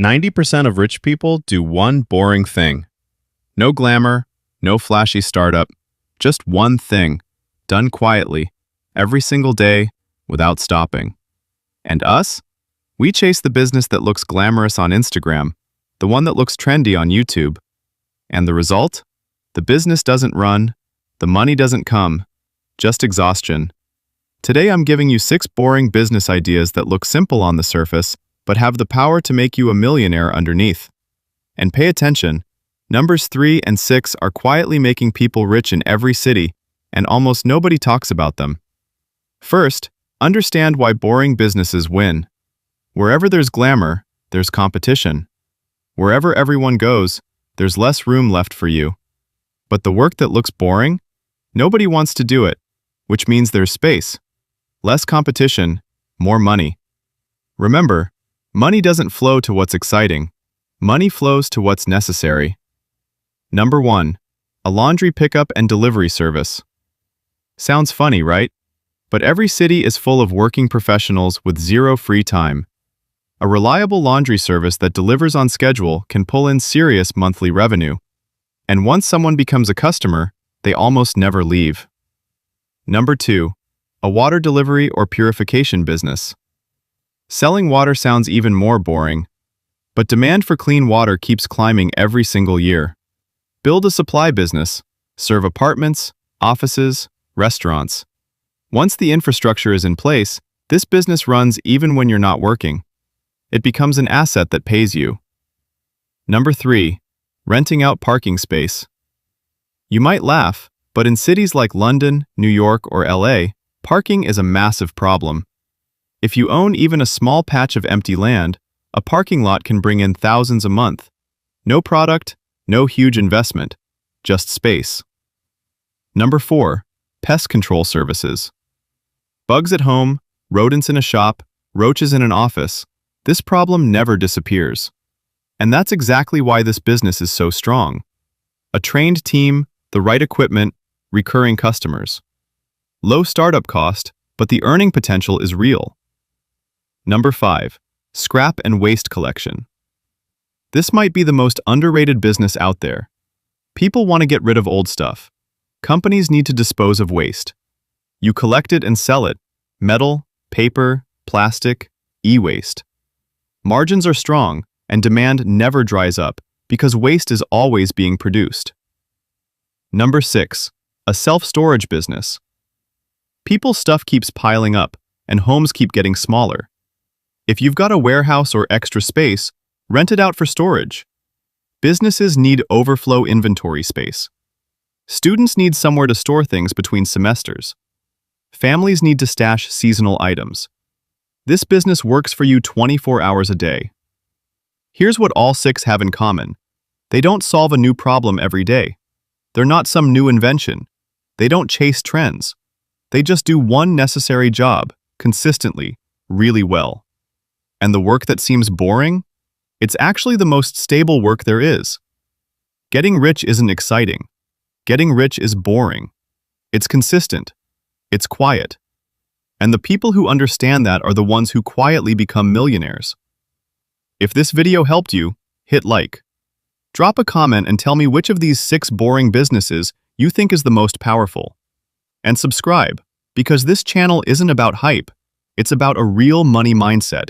90% of rich people do one boring thing. No glamour, no flashy startup, just one thing, done quietly, every single day, without stopping. And us? We chase the business that looks glamorous on Instagram, the one that looks trendy on YouTube. And the result? The business doesn't run, the money doesn't come, just exhaustion. Today I'm giving you 6 boring business ideas that look simple on the surface, but have the power to make you a millionaire underneath. And pay attention, numbers 3 and 6 are quietly making people rich in every city, and almost nobody talks about them. First, understand why boring businesses win. Wherever there's glamour, there's competition. Wherever everyone goes, there's less room left for you. But the work that looks boring? Nobody wants to do it, which means there's space. Less competition, more money. Remember, money doesn't flow to what's exciting. Money flows to what's necessary. Number 1. A laundry pickup and delivery service. Sounds funny, right? But every city is full of working professionals with zero free time. A reliable laundry service that delivers on schedule can pull in serious monthly revenue. And once someone becomes a customer, they almost never leave. Number 2. A water delivery or purification business. Selling water sounds even more boring, but demand for clean water keeps climbing every single year. Build a supply business, serve apartments, offices, restaurants. Once the infrastructure is in place, this business runs even when you're not working. It becomes an asset that pays you. Number 3. Renting out parking space. You might laugh, but in cities like London, New York, or LA, parking is a massive problem. If you own even a small patch of empty land, a parking lot can bring in thousands a month. No product, no huge investment, just space. Number 4. Pest control services. Bugs at home, rodents in a shop, roaches in an office. This problem never disappears. And that's exactly why this business is so strong. A trained team, the right equipment, recurring customers. Low startup cost, but the earning potential is real. Number 5. Scrap and waste collection. This might be the most underrated business out there. People want to get rid of old stuff. Companies need to dispose of waste. You collect it and sell it. Metal, paper, plastic, e-waste. Margins are strong, and demand never dries up because waste is always being produced. Number 6. A self-storage business. People's stuff keeps piling up, and homes keep getting smaller. If you've got a warehouse or extra space, rent it out for storage. Businesses need overflow inventory space. Students need somewhere to store things between semesters. Families need to stash seasonal items. This business works for you 24 hours a day. Here's what all 6 have in common. They don't solve a new problem every day. They're not some new invention. They don't chase trends. They just do one necessary job, consistently, really well. And the work that seems boring? It's actually the most stable work there is. Getting rich isn't exciting. Getting rich is boring. It's consistent. It's quiet. And the people who understand that are the ones who quietly become millionaires. If this video helped you, hit like. Drop a comment and tell me which of these 6 boring businesses you think is the most powerful. And subscribe, because this channel isn't about hype, it's about a real money mindset.